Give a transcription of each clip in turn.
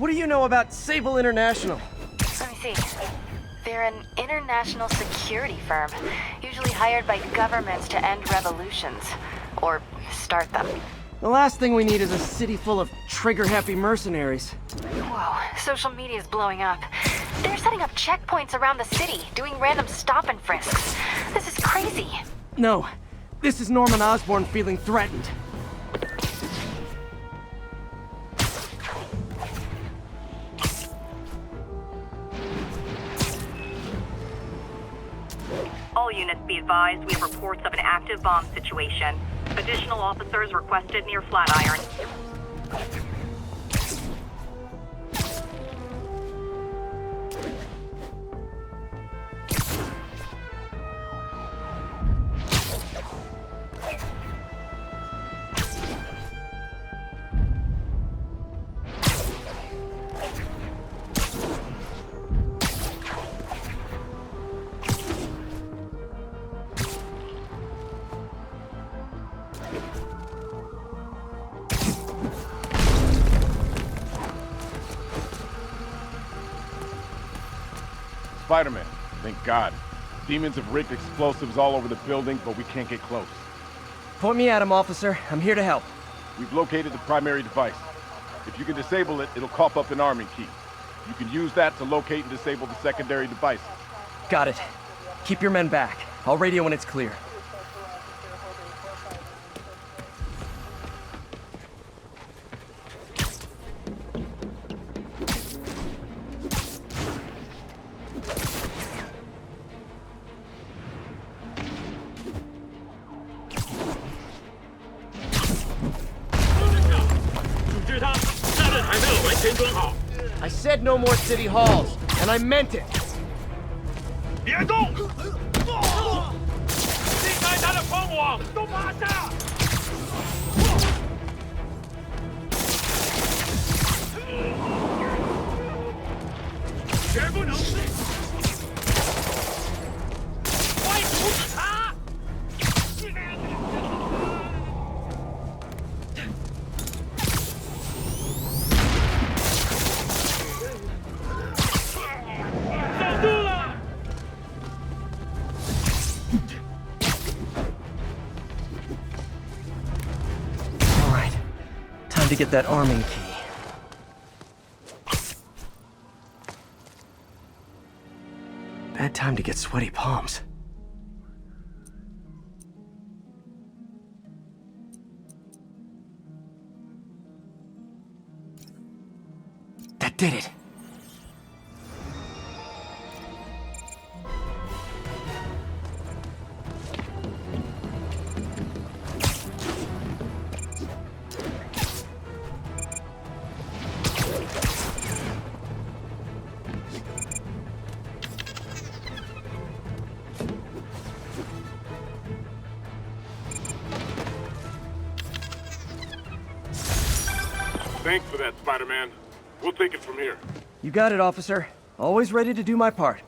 What do you know about Sable International? Let me see. They're an international security firm, usually hired by governments to end revolutions. Or start them. The last thing we need is a city full of trigger-happy mercenaries. Whoa, social media's blowing up. They're setting up checkpoints around the city, doing random stop and frisks. This is crazy. No, this is Norman Osborn feeling threatened. All units be advised, we have reports of an active bomb situation. Additional officers requested near Flatiron. Spider-Man, thank God. Demons have rigged explosives all over the building, but we can't get close. Point me at him, officer. I'm here to help. We've located the primary device. If you can disable it, it'll cough up an arming key. You can use that to locate and disable the secondary devices. Got it. Keep your men back. I'll radio when it's clear. I said no more city halls, and I meant it. 别动！避开他的风网，都趴下！绝不能死！快阻止他！ To get that arming key. Bad time to get sweaty palms. That did it. Thanks for that, Spider-Man. We'll take it from here. You got it, officer. Always ready to do my part.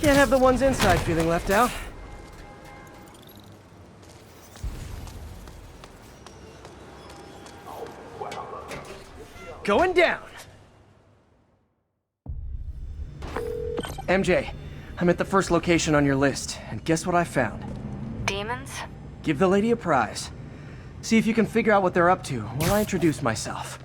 Can't have the ones inside feeling left out. Going down! MJ, I'm at the first location on your list, and guess what I found? Demons? Give the lady a prize. See if you can figure out what they're up to while I introduce myself.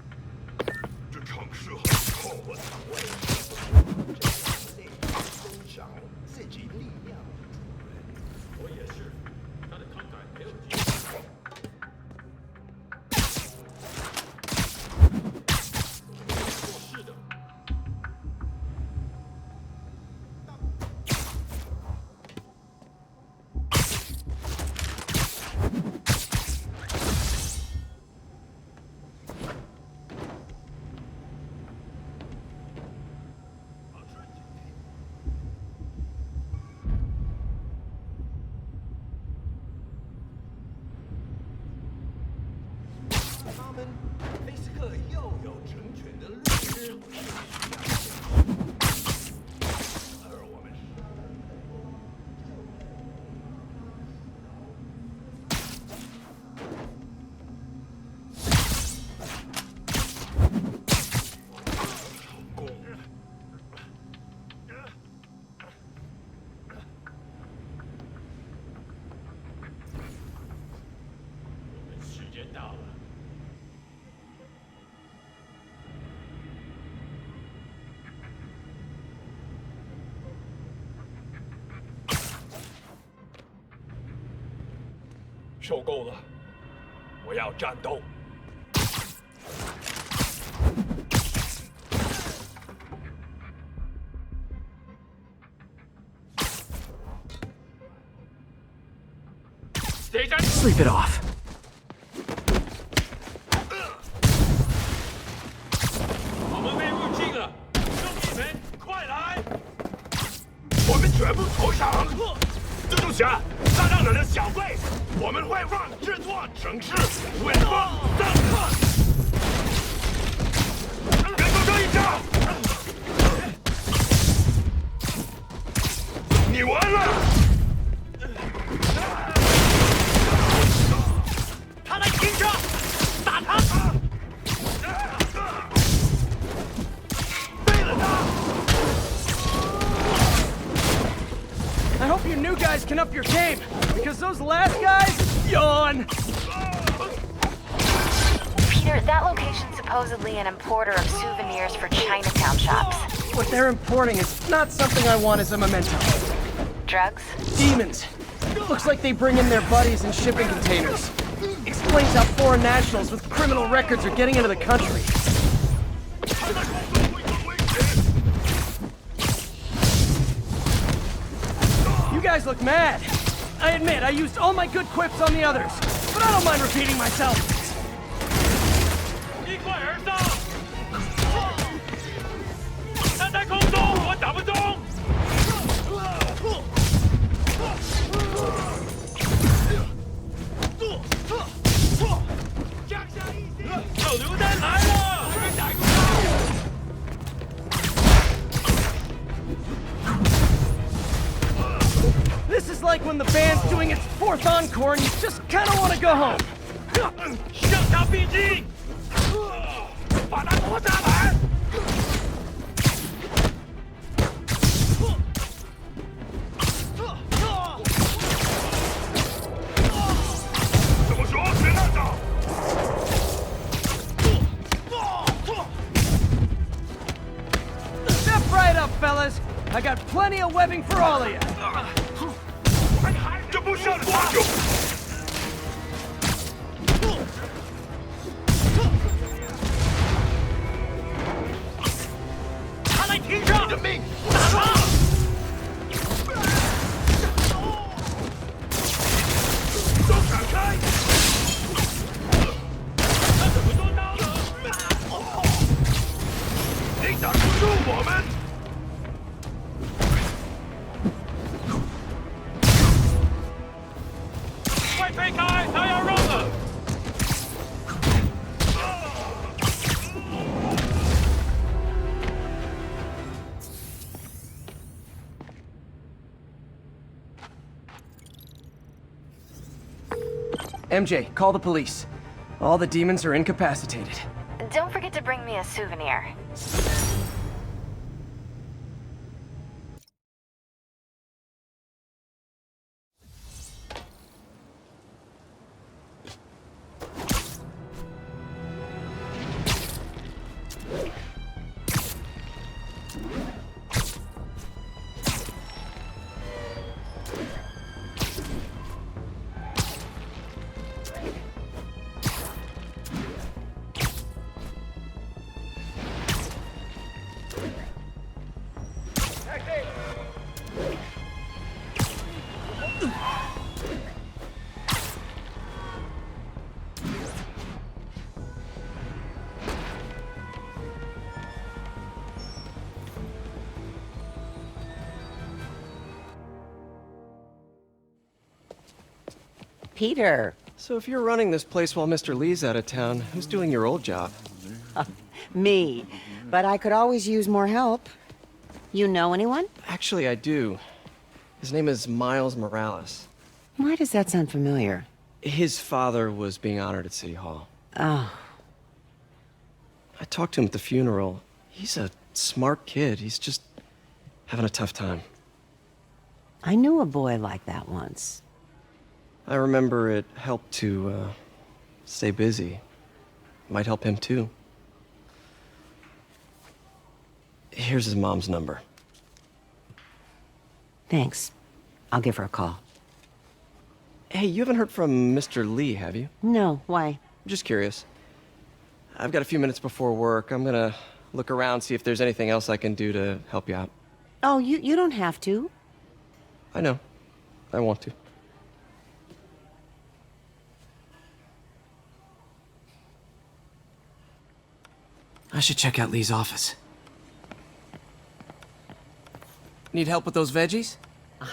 受够了！我要战斗！Sleep it off. 我们被入侵了，兄弟们，快来！我们全部投降！蜘蛛侠，杀掉你的小队，我们会让这座城市稳风登克。别做这一招！你完了！ 他来停车，打他！废了他！ I hope you new guys can up your game, because those last guys, yawn! Peter, that location's supposedly an importer of souvenirs for Chinatown shops. What they're importing is not something I want as a memento. Drugs? Demons. Looks like they bring in their buddies in shipping containers. Explains how foreign nationals with criminal records are getting into the country. You guys look mad. I admit, I used all my good quips on the others, but I don't mind repeating myself. 一块而上！站在空中，我打不中。降下一击！手榴弹来了！ This is like when the band's doing its fourth encore and you just kinda wanna go home. 向他逼近，把他拖下来。怎么说？别乱找。Step right up, fellas. I got plenty of webbing for all of you. 这不像花酒。 他来停车！你的命，打他！都闪开！他怎么做到的？你挡不住我们！快推开，他要让了！ All MJ, call the police. All the demons are incapacitated. Don't forget to bring me a souvenir. Peter. So if you're running this place while Mr. Lee's out of town, who's doing your old job? Me. But I could always use more help. You know anyone? Actually, I do. His name is Miles Morales. Why does that sound familiar? His father was being honored at City Hall. Oh, I talked to him at the funeral. He's a smart kid. He's just having a tough time. I knew a boy like that once. I remember it helped to, stay busy. Might help him, too. Here's his mom's number. Thanks. I'll give her a call. Hey, you haven't heard from Mr. Lee, have you? No, why? I'm just curious. I've got a few minutes before work. I'm gonna look around, see if there's anything else I can do to help you out. Oh, you don't have to. I know. I want to. I should check out Lee's office. Need help with those veggies?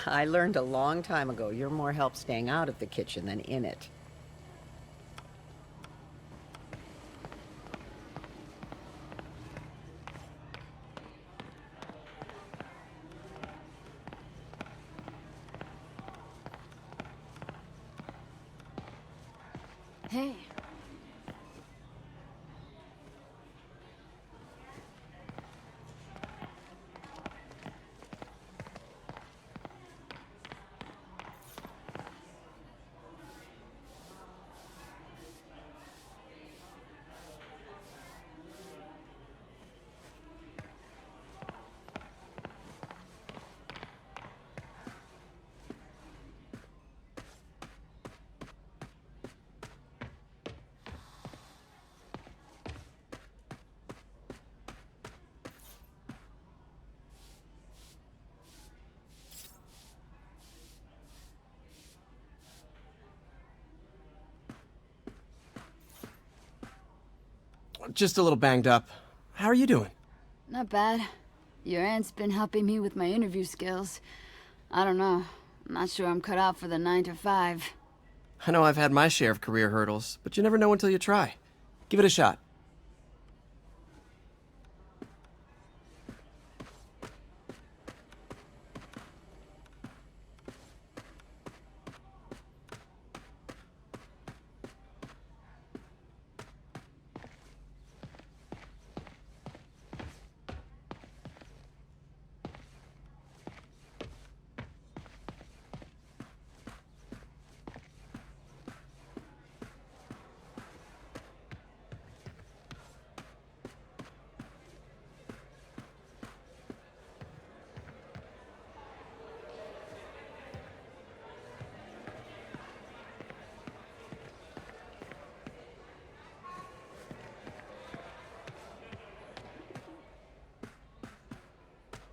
I learned a long time ago you're more help staying out of the kitchen than in it. Hey. Just a little banged up. How are you doing? Not bad. Your aunt's been helping me with my interview skills. I don't know. I'm not sure I'm cut out for the 9 to 5. I know I've had my share of career hurdles, but you never know until you try. Give it a shot.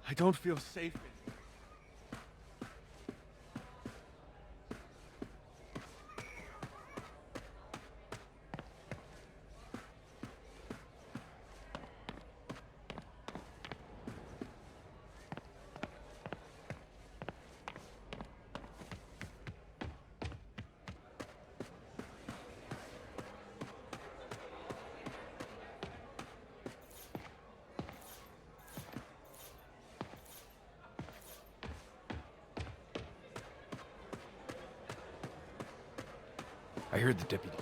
I don't feel safe. I heard the deputy.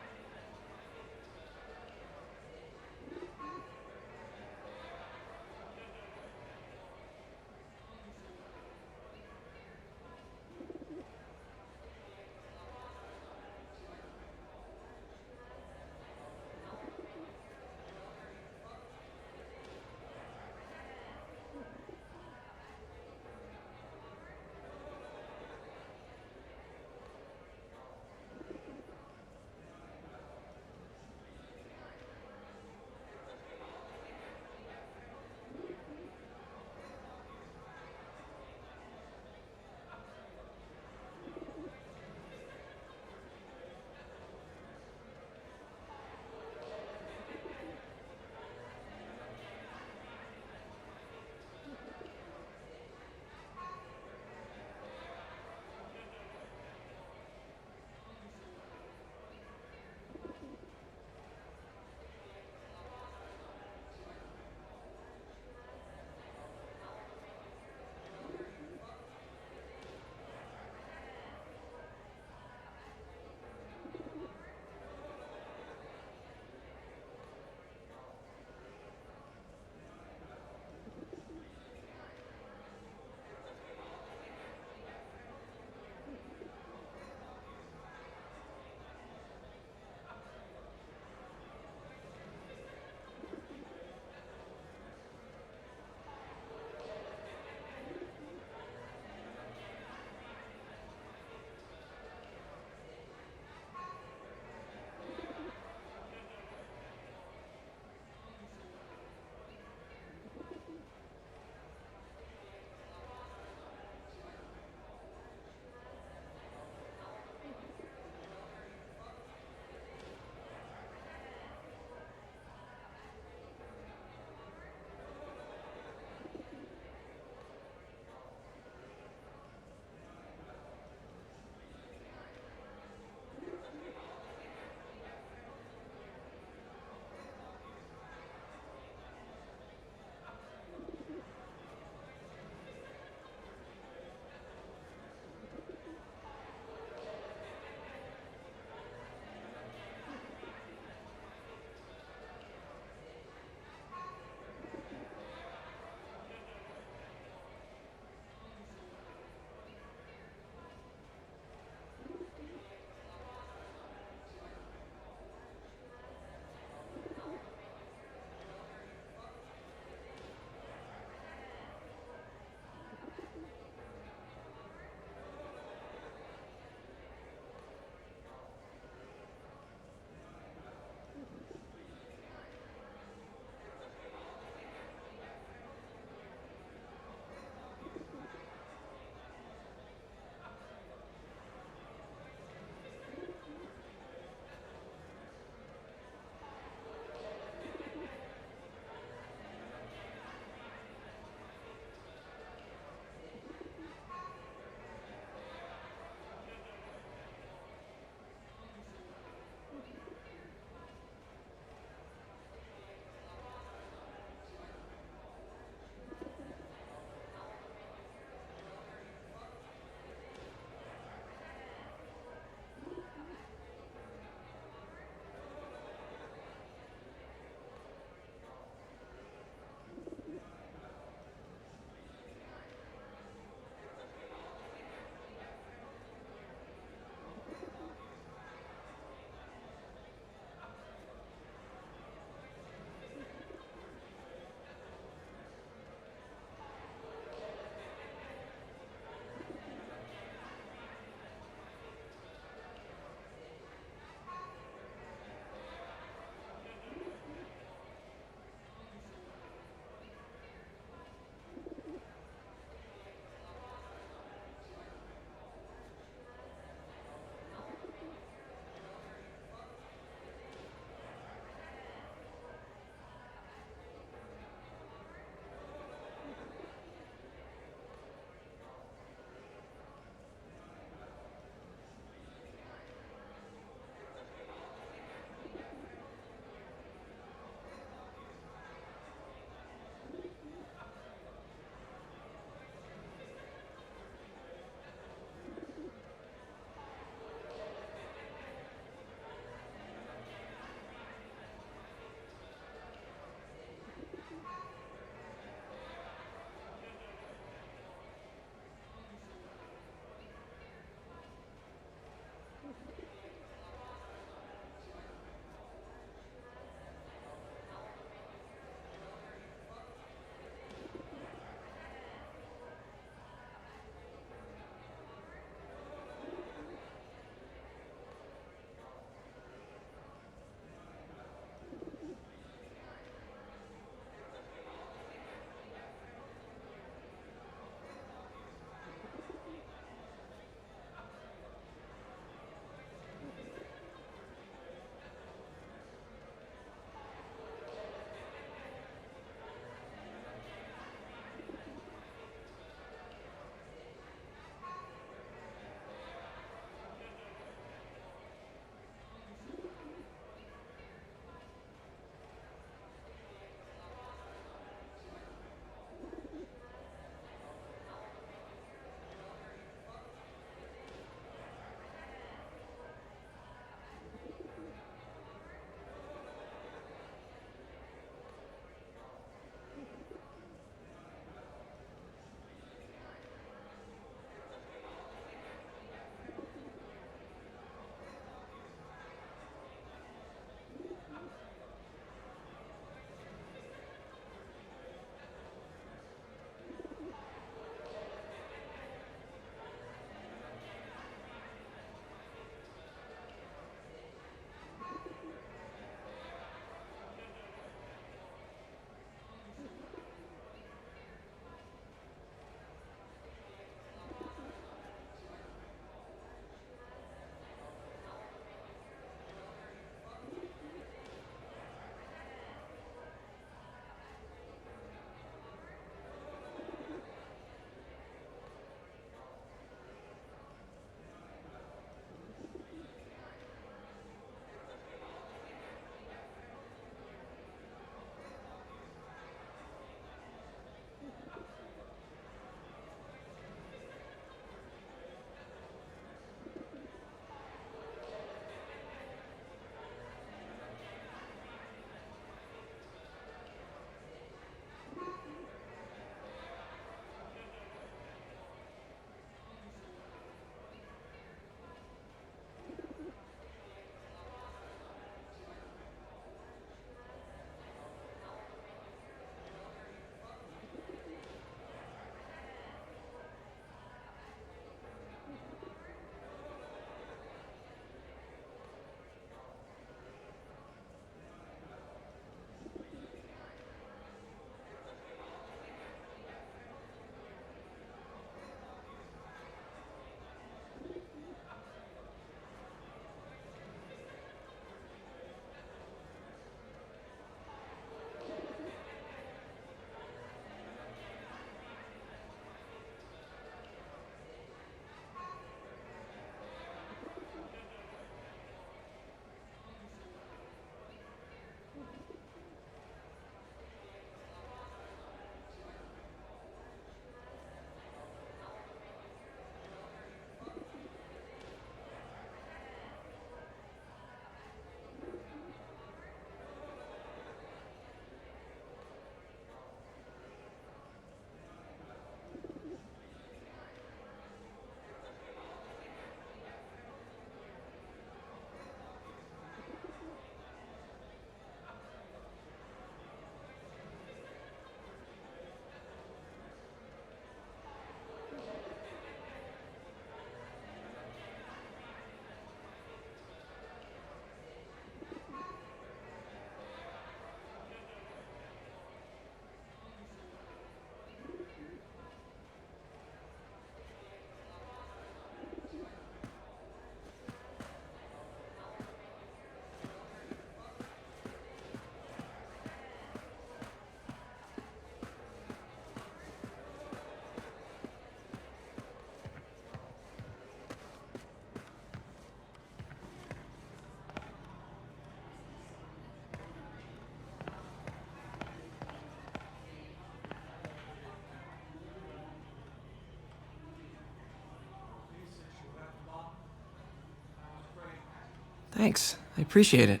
Thanks. I appreciate it.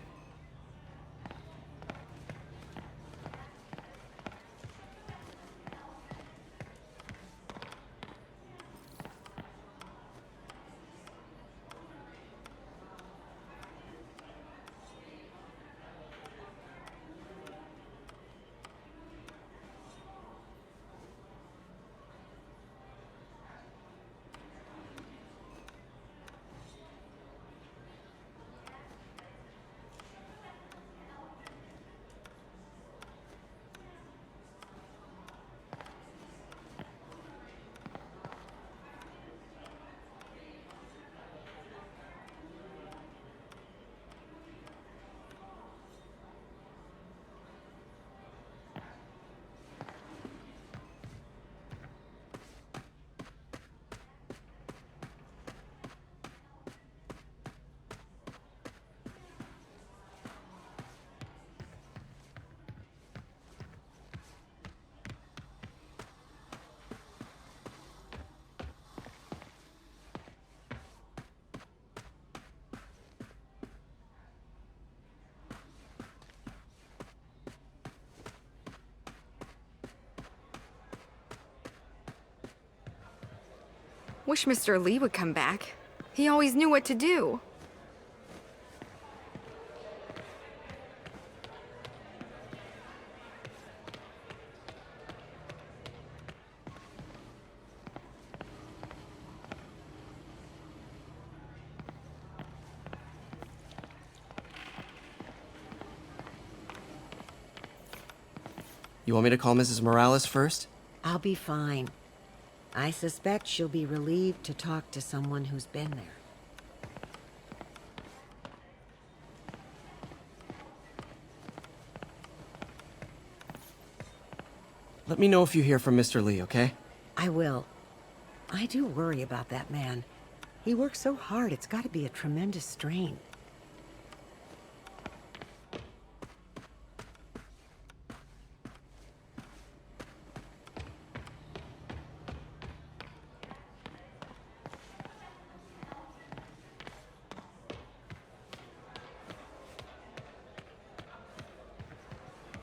Wish Mr. Lee would come back. He always knew what to do. You want me to call Mrs. Morales first? I'll be fine. I suspect she'll be relieved to talk to someone who's been there. Let me know if you hear from Mr. Lee, okay? I will. I do worry about that man. He works so hard, it's got to be a tremendous strain.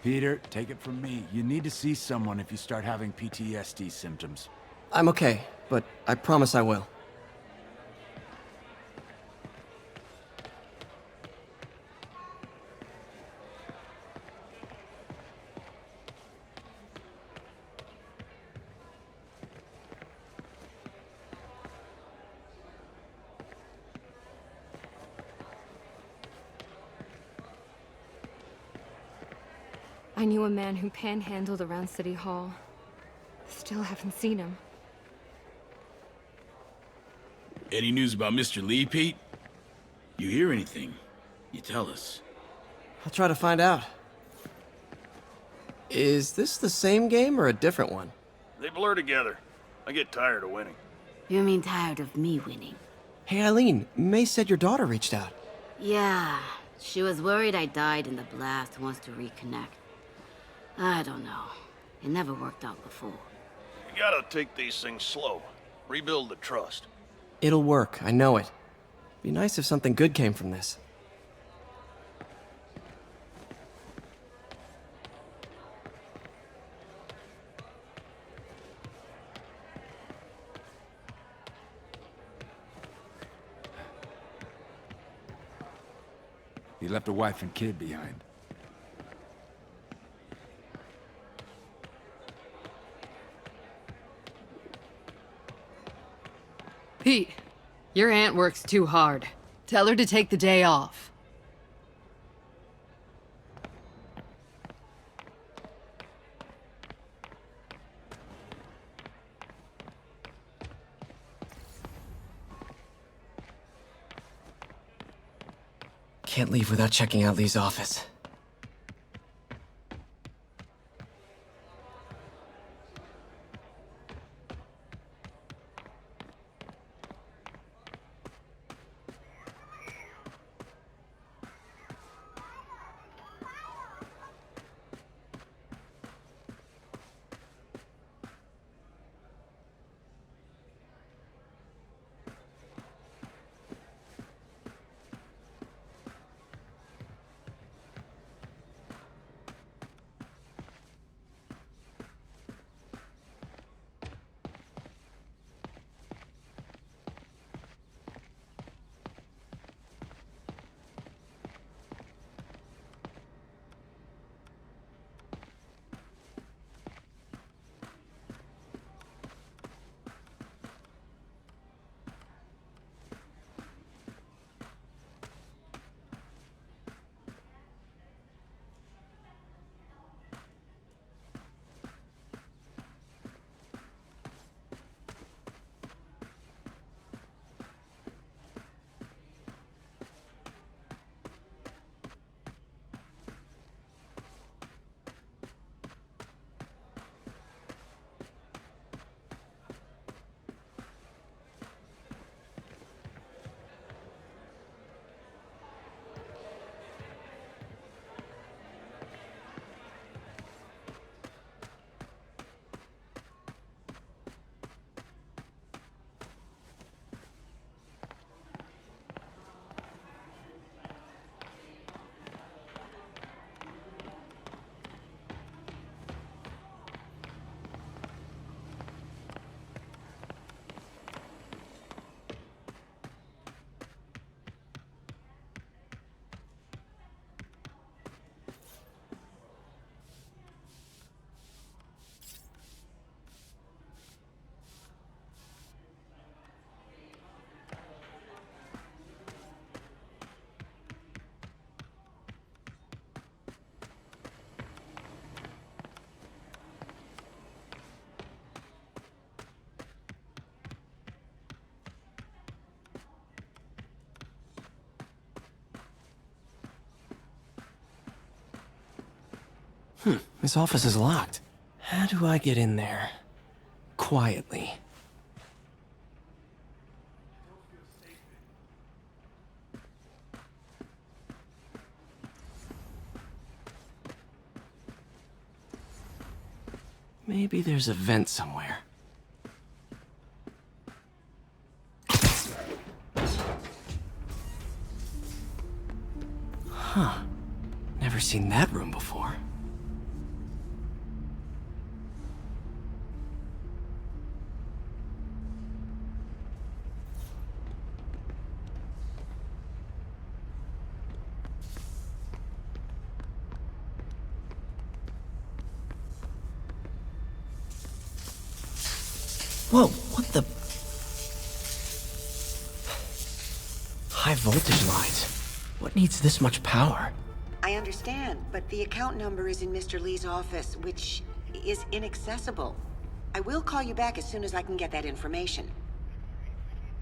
Peter, take it from me. You need to see someone if you start having PTSD symptoms. I'm okay, but I promise I will. I knew a man who panhandled around City Hall. Still haven't seen him. Any news about Mr. Lee, Pete? You hear anything? You tell us. I'll try to find out. Is this the same game or a different one? They blur together. I get tired of winning. You mean tired of me winning? Hey, Eileen, May said your daughter reached out. Yeah, she was worried I died in the blast, wants to reconnect. I don't know. It never worked out before. You gotta take these things slow. Rebuild the trust. It'll work, I know it. Be nice if something good came from this. He left a wife and kid behind. Pete, your aunt works too hard. Tell her to take the day off. Can't leave without checking out Lee's office. This office is locked. How do I get in there? Quietly. Maybe there's a vent somewhere. Huh. Never seen that room before. Whoa, what the... High voltage lines. What needs this much power? I understand, but the account number is in Mr. Lee's office, which is inaccessible. I will call you back as soon as I can get that information.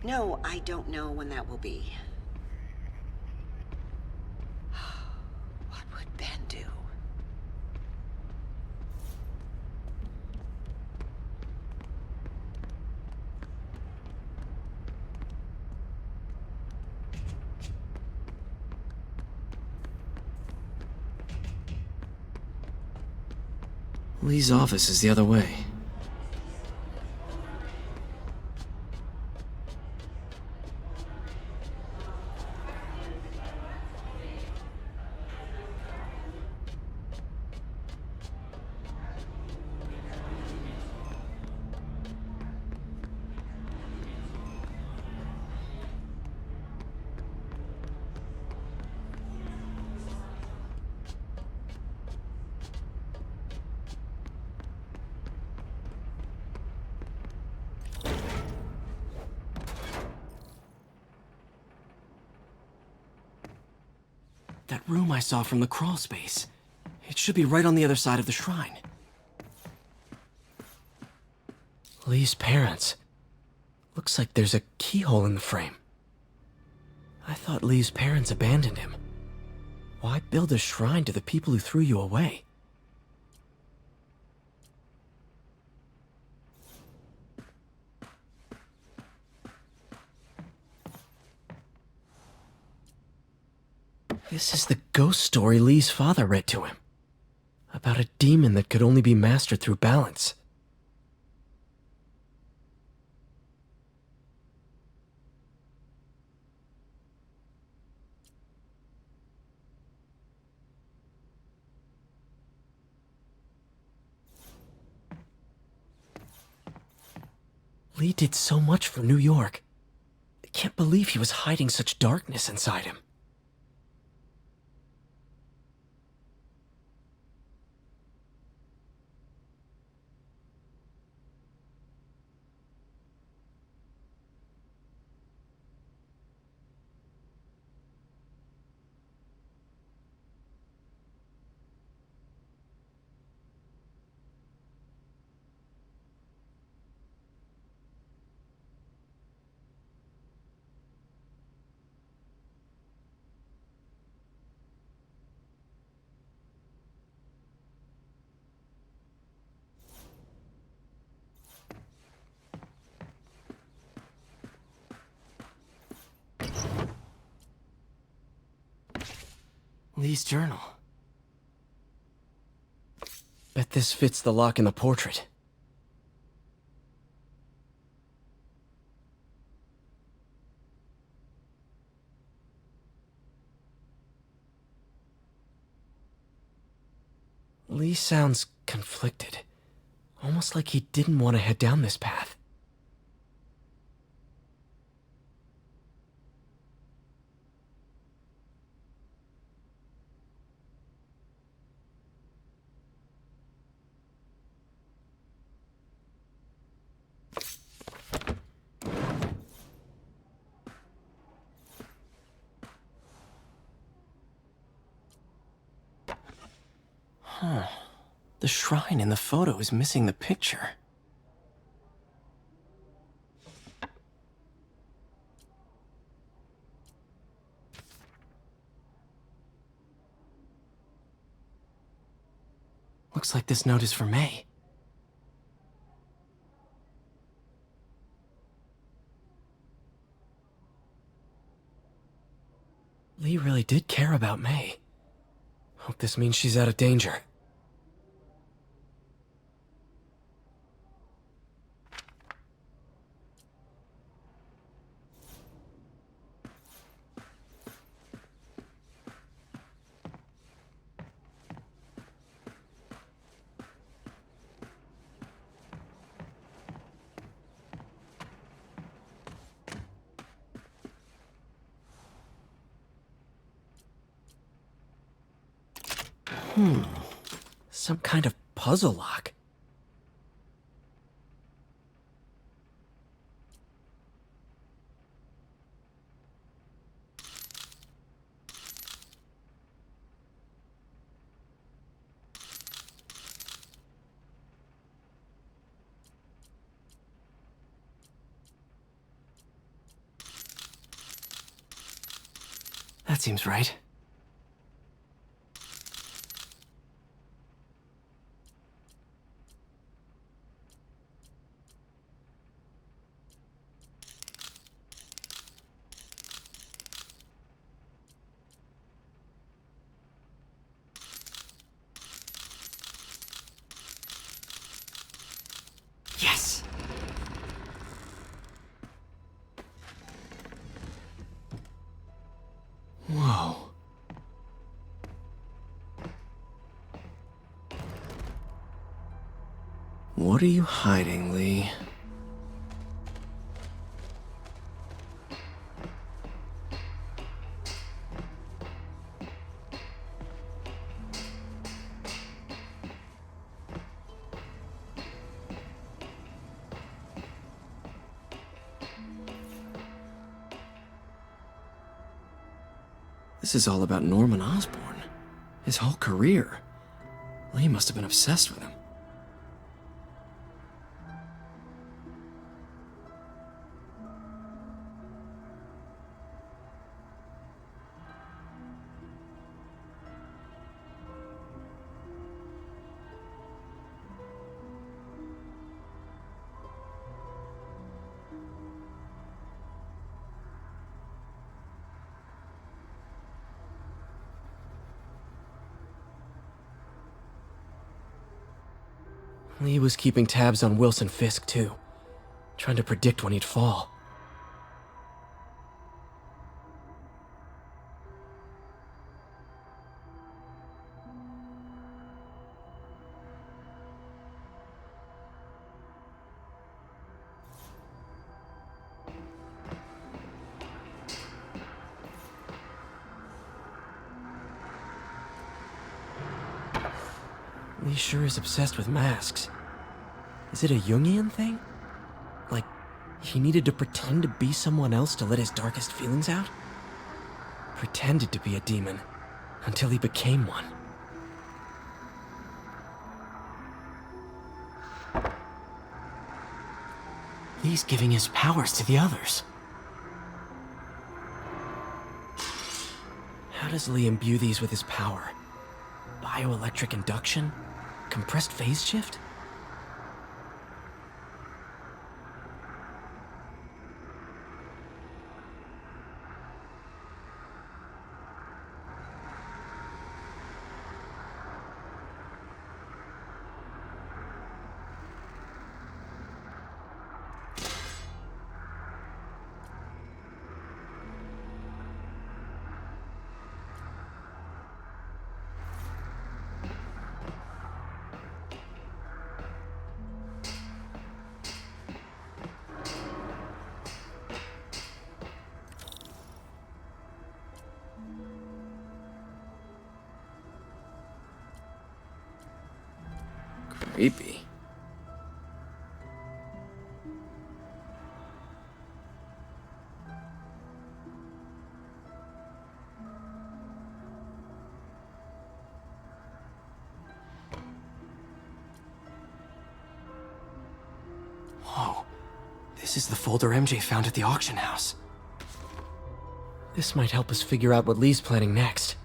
No, I don't know when that will be. What would Ben do? Lee's office is the other way. That room I saw from the crawl space. It should be right on the other side of the shrine. Lee's parents. Looks like there's a keyhole in the frame. I thought Lee's parents abandoned him. Why build a shrine to the people who threw you away? This is the ghost story Lee's father read to him. About a demon that could only be mastered through balance. Lee did so much for New York. I can't believe he was hiding such darkness inside him. Lee's journal. Bet this fits the lock in the portrait. Lee sounds conflicted. Almost like he didn't want to head down this path. Huh. The shrine in the photo is missing the picture. Looks like this note is for May. Lee really did care about May. Hope this means she's out of danger. Some kind of puzzle lock. That seems right. Yes! Whoa. What are you hiding, Lee? This is all about Norman Osborn. His whole career. Lee must have been obsessed with him. Lee was keeping tabs on Wilson Fisk, too. Trying to predict when he'd fall. Lee sure is obsessed with masks. Is it a Jungian thing? Like, he needed to pretend to be someone else to let his darkest feelings out? Pretended to be a demon, until he became one. Lee's giving his powers to the others. How does Lee imbue these with his power? Bioelectric induction? Compressed phase shift? Creepy. Whoa. This is the folder MJ found at the auction house. This might help us figure out what Lee's planning next.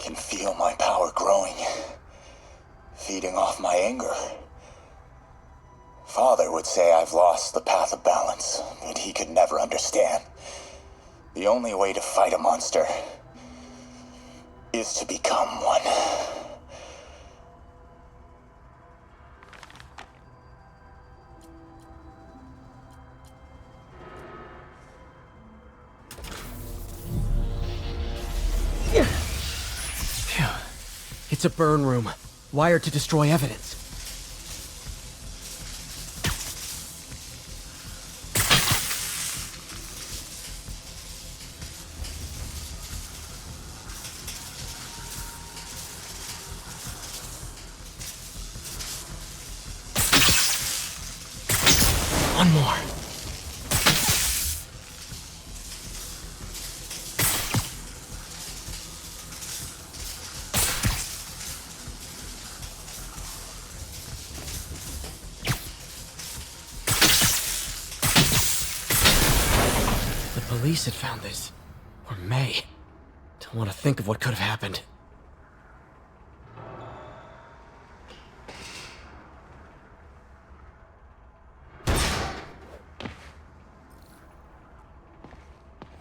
can feel my power growing, feeding off my anger. Father would say I've lost the path of balance, but he could never understand. The only way to fight a monster is to become one. Phew. It's a burn room, wired to destroy evidence. One more. The police had found this. Or may. Don't want to think of what could have happened.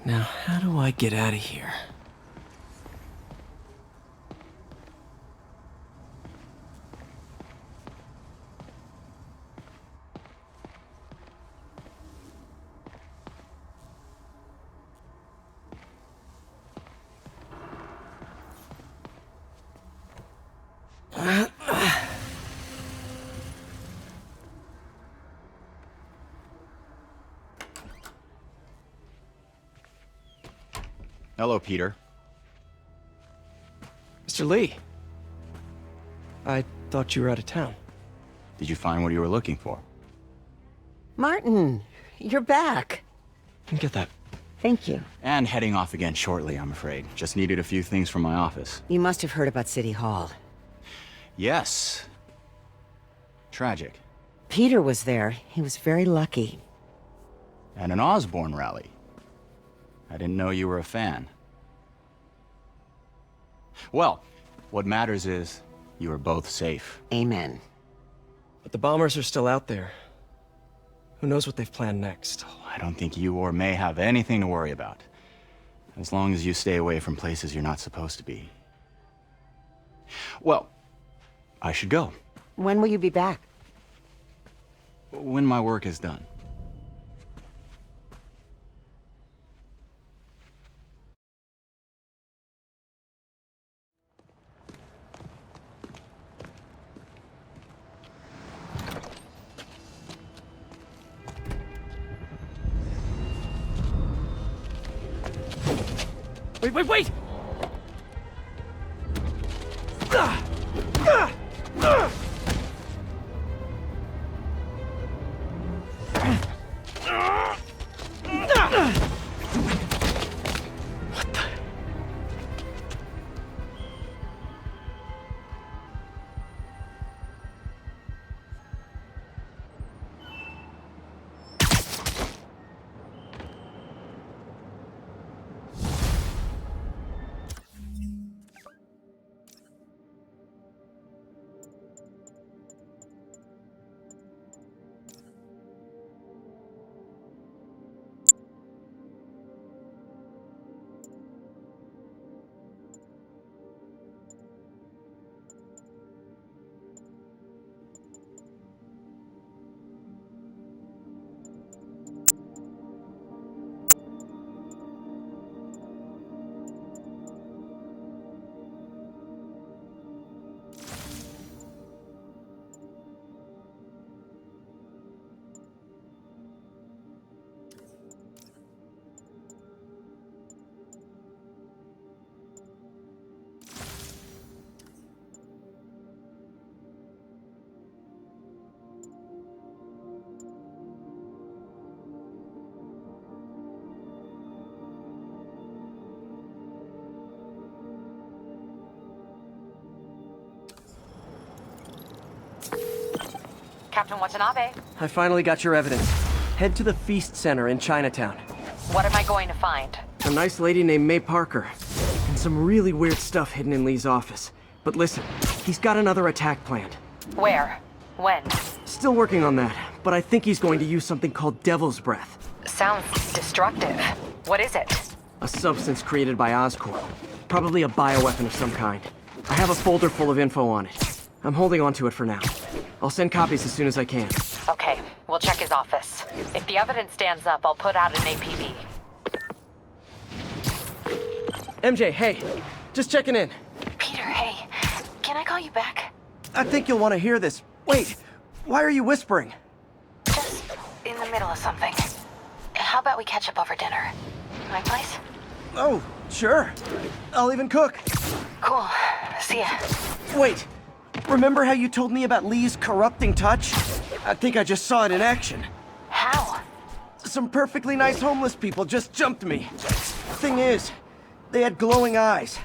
Now, how do I get out of here? Hello, Peter. Mr. Lee. I thought you were out of town. Did you find what you were looking for? Martin, you're back. Get that. Thank you. And heading off again shortly, I'm afraid. Just needed a few things from my office. You must have heard about City Hall. Yes. Tragic. Peter was there. He was very lucky. And an Osborn rally. I didn't know you were a fan. Well, what matters is you are both safe. Amen. But the bombers are still out there. Who knows what they've planned next? Oh, I don't think you or May have anything to worry about. As long as you stay away from places you're not supposed to be. Well, I should go. When will you be back? When my work is done. Wait! What the? Captain Watanabe, I finally got your evidence. Head to the Feast Center in Chinatown. what am I going to find? A nice lady named May Parker. And some really weird stuff hidden in Lee's office. But listen, he's got another attack planned. Where? When? Still working on that, but I think he's going to use something called Devil's Breath. Sounds destructive. What is it? A substance created by Oscorp. Probably a bioweapon of some kind. I have a folder full of info on it. I'm holding on to it for now. I'll send copies as soon as I can. Okay, we'll check his office. If the evidence stands up, I'll put out an APB. MJ, hey. Just checking in. Peter, hey. Can I call you back? I think you'll want to hear this. Wait, why are you whispering? Just in the middle of something. How about we catch up over dinner? My place? Oh, sure. I'll even cook. Cool. See ya. Wait, remember how you told me about Lee's corrupting touch? I think I just saw it in action. How? Some perfectly nice homeless people just jumped me. Thing is, they had glowing eyes.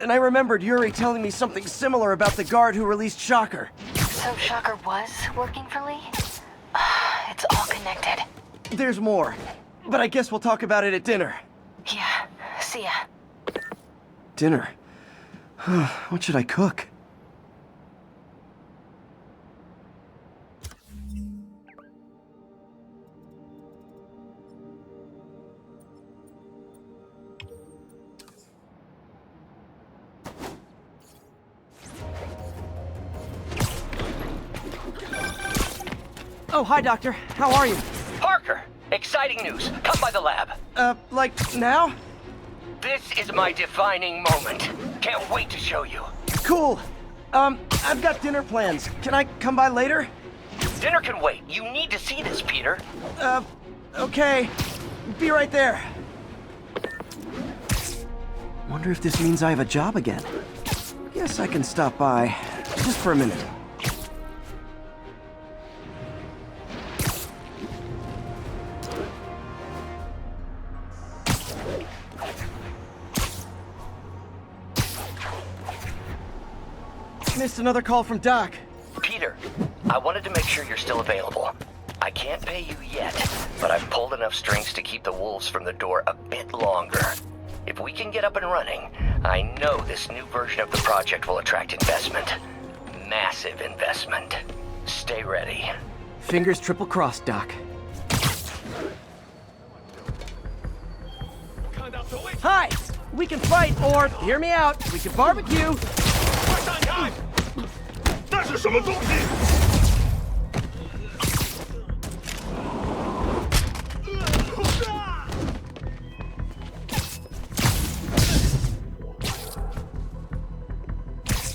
And I remembered Yuri telling me something similar about the guard who released Shocker. So Shocker was working for Lee? It's all connected. There's more, but I guess we'll talk about it at dinner. Yeah, see ya. Dinner? What should I cook? Oh, hi, Doctor. How are you? Parker, exciting news. Come by the lab. Like now? This is my defining moment. Can't wait to show you. Cool. I've got dinner plans. Can I come by later? Dinner can wait. You need to see this, Peter. Okay. Be right there. Wonder if this means I have a job again. Guess I can stop by. Just for a minute. Missed another call from Doc. Peter, I wanted to make sure you're still available. I can't pay you yet, but I've pulled enough strings to keep the wolves from the door a bit longer. If we can get up and running, I know this new version of the project will attract investment. Massive investment. Stay ready. Fingers triple crossed, Doc. Hi! We can fight, or, hear me out, we can barbecue! 那是什么东西？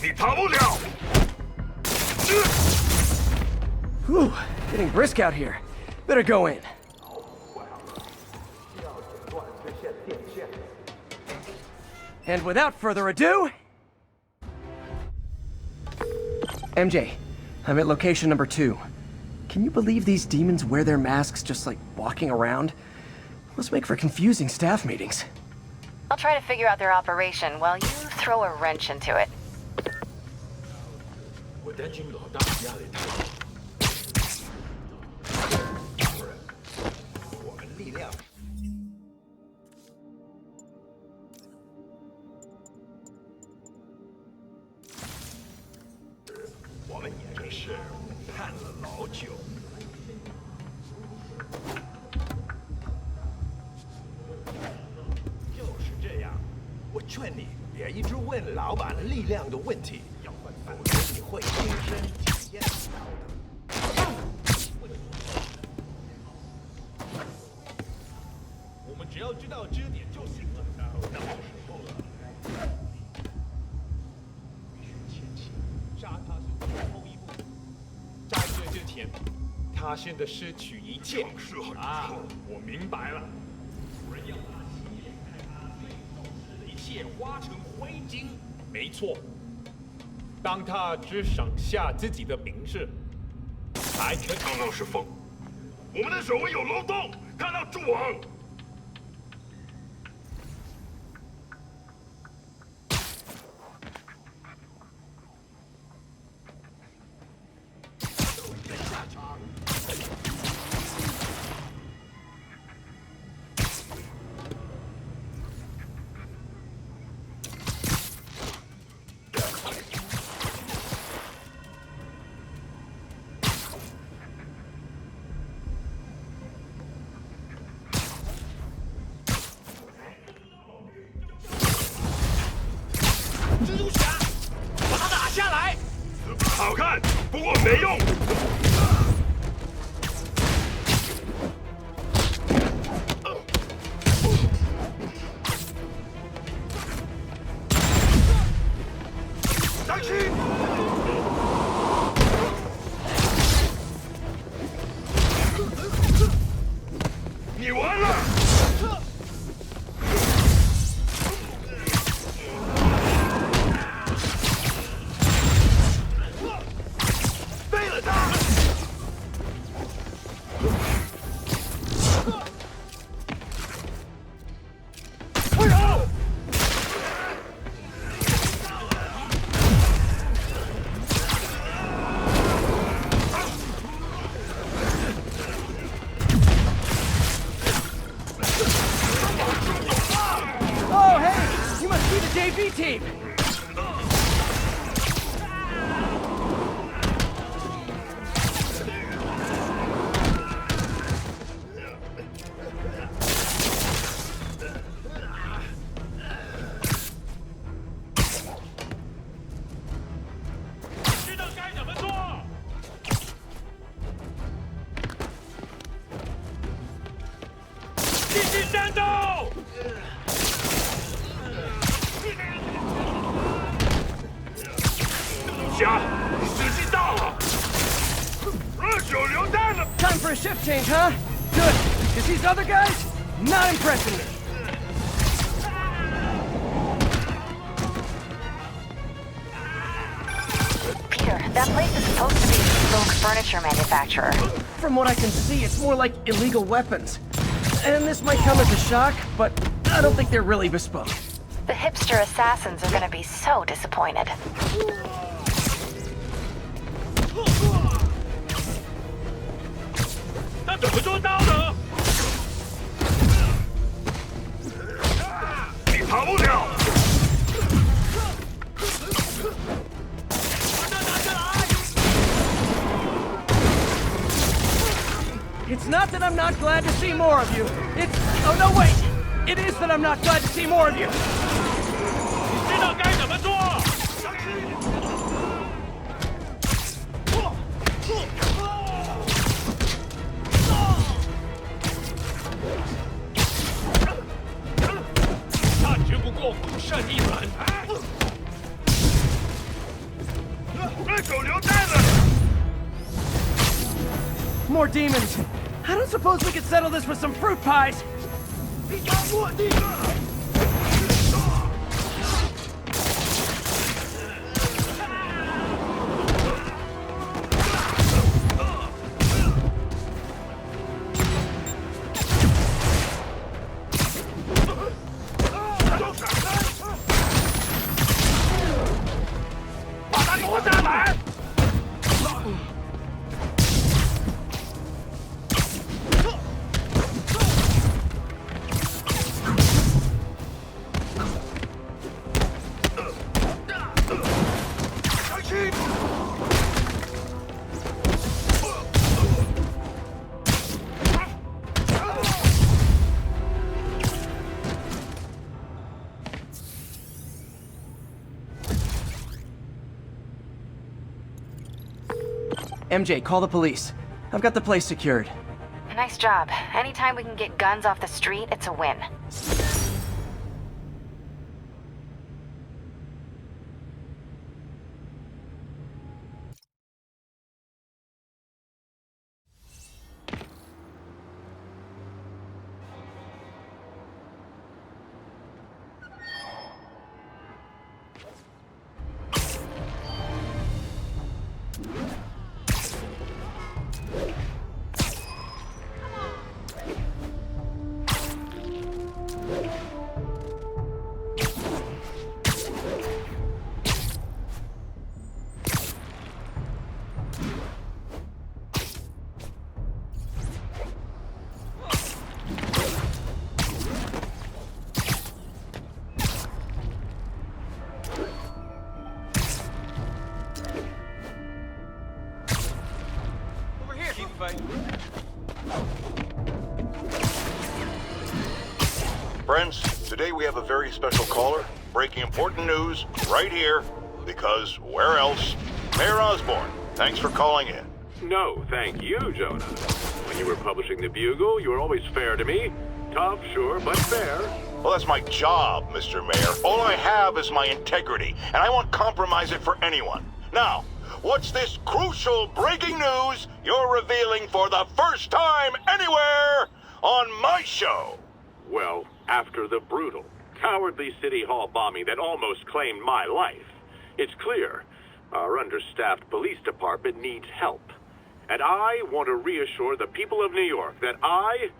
你逃不了！ Whew, getting brisk out here. Better go in. And without further ado... MJ, I'm at location number 2. Can you believe these demons wear their masks just like walking around? Must make for confusing staff meetings. I'll try to figure out their operation while you throw a wrench into it. 我担心老大压力太大。我们力量。我们也是盼了老久。就是这样，我劝你别一直问老板力量的问题。 否则你会亲身体验到的。我们只要知道支点就行了。到时候了。必须前期杀他是最后一步。在这之前，他现在失去一切。啊，我明白了。主人要把企业开发最重视的一切化成灰烬。没错。 当他只剩下自己的名字，才可刚刚是风。我们的守卫有漏洞，看到蛛网。下场。蜘蛛侠，把他打下来。好看，不过没用。上去！你完了！废了他！快跑！Oh, hey! You must be the JV team! Time for a shift change, huh? Good, because these other guys, not impressing me. Peter, that place is supposed to be a bespoke furniture manufacturer. From what I can see, it's more like illegal weapons. And this might come as a shock, but I don't think they're really bespoke. The hipster assassins are gonna be so disappointed. 他怎么做到的？你跑不了！把他拿下来！ It's not that I'm not glad to see more of you. It's... Oh, no, wait! It is that I'm not glad to see more of you. 你知道该怎么做？ 大局不共，胜一门。那手榴弹呢？ More demons. I don't suppose we could settle this with some fruit pies. 比他落地了。 MJ, call the police. I've got the place secured. Nice job. Anytime we can get guns off the street, it's a win. Friends, today we have a very special caller. breaking important news right here, because where else? Mayor Osborn, thanks for calling in. No, thank you, Jonah. When you were publishing the Bugle, you were always fair to me. Tough, sure, but fair. Well, that's my job, Mr. Mayor. All I have is my integrity, and I won't compromise it for anyone. Now, what's this crucial breaking news you're revealing for the first time anywhere on my show? Well, after the brutal, cowardly City Hall bombing that almost claimed my life, it's clear our understaffed police department needs help. And I want to reassure the people of New York that I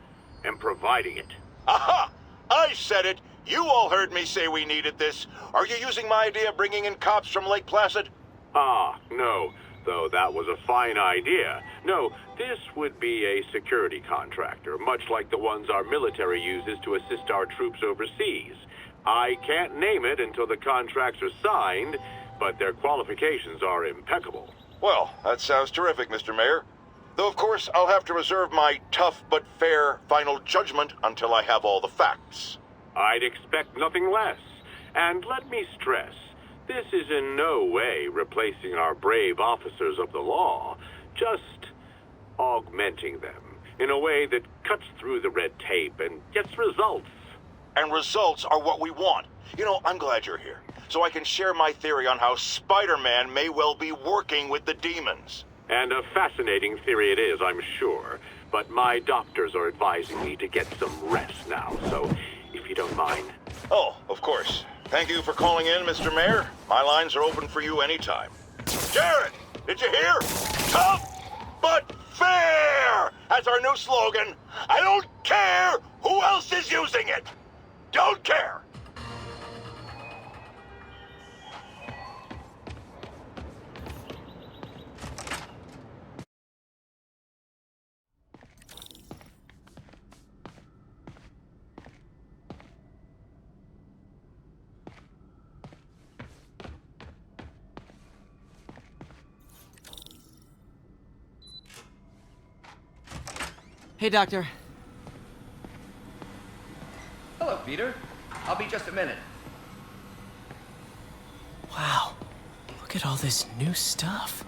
am providing it. Aha! I said it! You all heard me say we needed this. Are you using my idea of bringing in cops from Lake Placid? Ah, no. Though that was a fine idea. No, this would be a security contractor, much like the ones our military uses to assist our troops overseas. I can't name it until the contracts are signed, but their qualifications are impeccable. Well, that sounds terrific, Mr. Mayor. Though, of course, I'll have to reserve my tough but fair final judgment until I have all the facts. I'd expect nothing less. And let me stress, this is in no way replacing our brave officers of the law, just augmenting them in a way that cuts through the red tape and gets results. And results are what we want. You know, I'm glad you're here, so I can share my theory on how Spider-Man may well be working with the demons. And a fascinating theory it is, I'm sure. But my doctors are advising me to get some rest now, so if you don't mind. Oh, of course. Thank you for calling in, Mr. Mayor. My lines are open for you anytime. Jared, did you hear? Tough but fair! That's our new slogan. I don't care who else is using it. Don't care. Hey, Doctor. Hello, Peter. I'll be just a minute. Wow. Look at all this new stuff.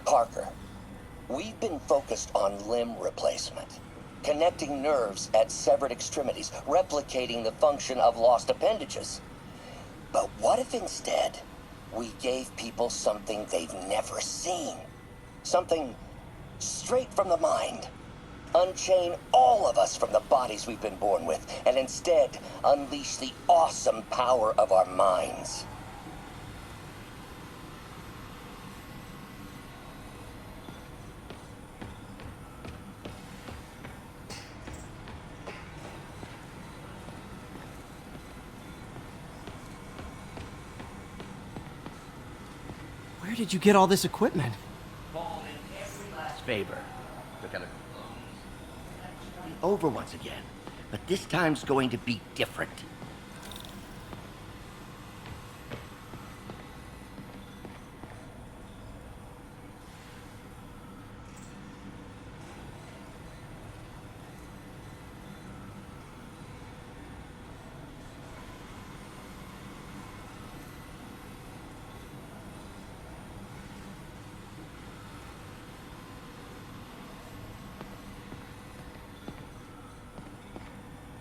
Parker, we've been focused on limb replacement, connecting nerves at severed extremities, replicating the function of lost appendages. But what if instead we gave people something they've never seen? Something straight from the mind. Unchain all of us from the bodies we've been born with, and instead unleash the awesome power of our minds. Where did you get all this equipment? Fall in every last favor. They're gonna be over once again, but this time's going to be different.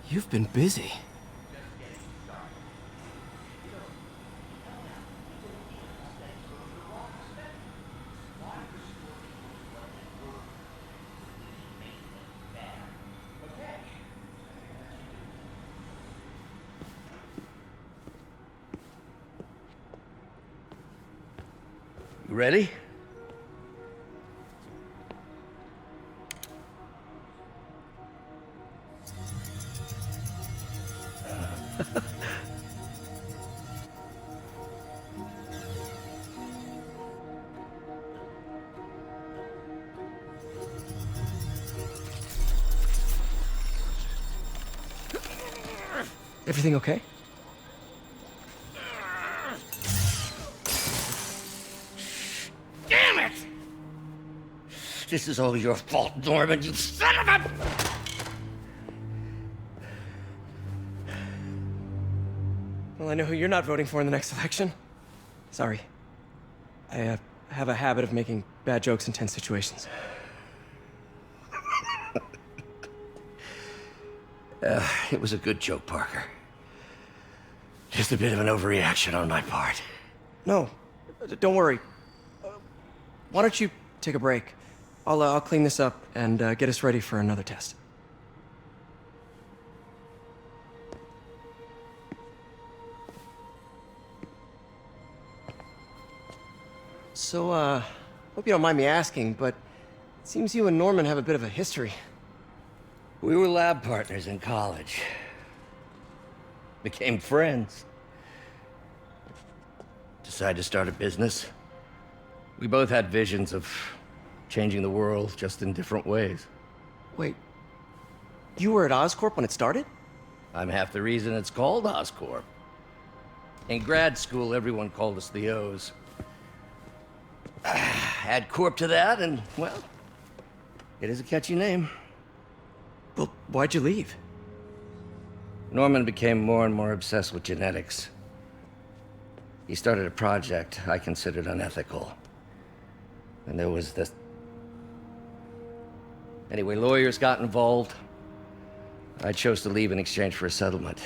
You've been busy. You ready? Everything okay? Damn it! This is all your fault, Norman, you son of a... Well, I know who you're not voting for in the next election. Sorry. I have a habit of making bad jokes in tense situations. It was a good joke, Parker. Just a bit of an overreaction on my part. No, don't worry. Why don't you take a break? I'll clean this up and get us ready for another test. So, hope you don't mind me asking, but it seems you and Norman have a bit of a history. We were lab partners in college. Became friends. Decided to start a business. We both had visions of changing the world, just in different ways. Wait, you were at Oscorp when it started? I'm half the reason it's called Oscorp. In grad school, everyone called us the O's. Add Corp to that, and, well, it is a catchy name. Well, why'd you leave? Norman became more and more obsessed with genetics. He started a project I considered unethical. And there was this... Anyway, lawyers got involved. I chose to leave in exchange for a settlement.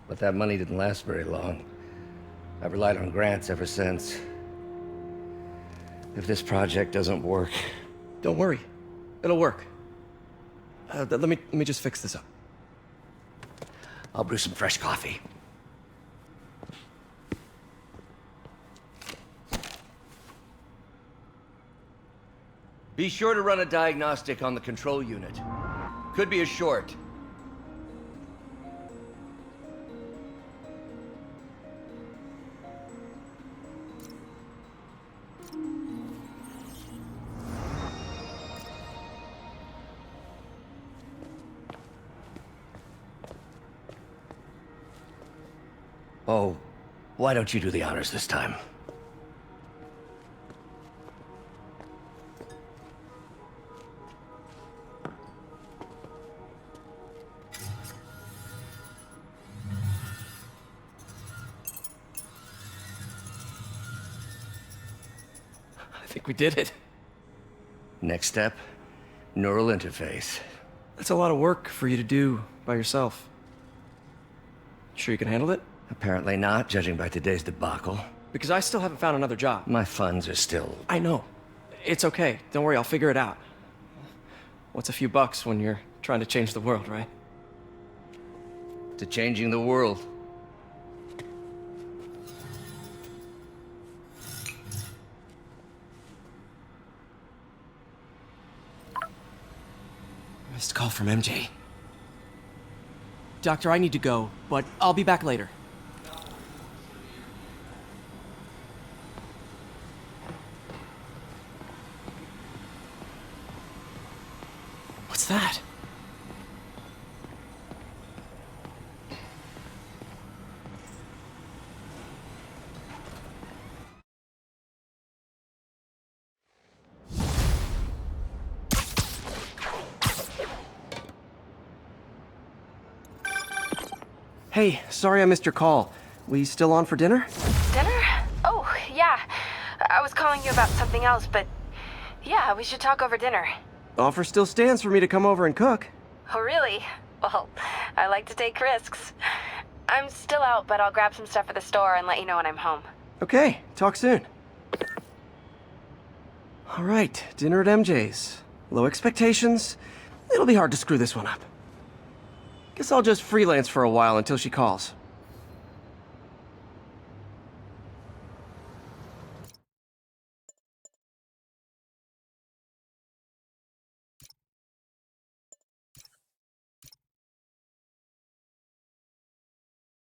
But that money didn't last very long. I've relied on grants ever since. If this project doesn't work... Don't worry. It'll work. Let me just fix this up. I'll brew some fresh coffee. Be sure to run a diagnostic on the control unit. Could be a short. Oh, why don't you do the honors this time? I think we did it. Next step, neural interface. That's a lot of work for you to do by yourself. Sure you can handle it? Apparently not, judging by today's debacle. Because I still haven't found another job. My funds are still... I know. It's okay. Don't worry, I'll figure it out. What's a few bucks when you're trying to change the world, right? To changing the world. Missed call from MJ. Doctor, I need to go, but I'll be back later. What's that? Hey, sorry I missed your call. We still on for dinner? Dinner? Oh, yeah. I was calling you about something else, but yeah, we should talk over dinner. Offer still stands for me to come over and cook. Oh, really? Well, I like to take risks. I'm still out, but I'll grab some stuff at the store and let you know when I'm home. Okay, talk soon. All right, dinner at MJ's. Low expectations. It'll be hard to screw this one up. Guess I'll just freelance for a while until she calls.